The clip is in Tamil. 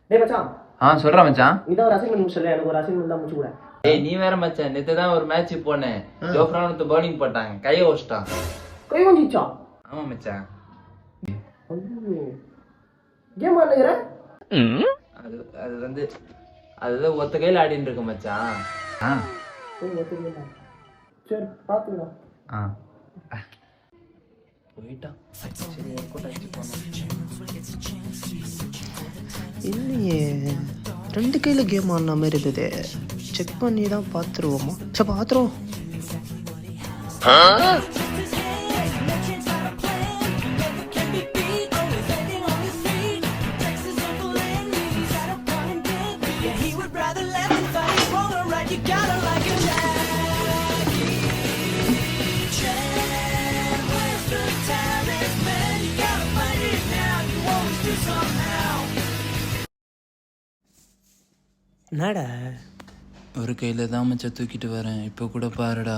டேய் மச்சான். சொல்றேன் மச்சான். இதான் ஒரு அசைன்மெண்ட் முடிச்சல, எனக்கு ஒரு அசைன்மெண்ட் தான் முடிச்சு கூட. ஏய் நீ வேற மச்சான், நேத்து தான் ஒரு மேட்ச் போனேன். ஜோஃப்ரான் வந்து பவுலிங் போட்டாங்க, கையை வச்சிட்டான். கை வாங்கிச்சா? ஆமா மச்சான். ஐயோ. கேம் ஆடுங்கற? அது அது வந்து அதுதான் ஒத்த கையில ஆடிட்டு இருக்கு மச்சான். ஒத்துக்கல. சரி பாத்துக்கலாம். போயிட்டான். சரி கூட அடிச்சு போனோம். இல்லையே, 2 கையில கேம் ஆடின மாதிரி இருந்தது. செக் பண்ணி தான் பார்த்துருவோமா? சரி பார்த்துருவோம். என்னடா ஒரு கையில தான் மச்சான் தூக்கிட்டு வரேன். இப்போ கூட பாருடா.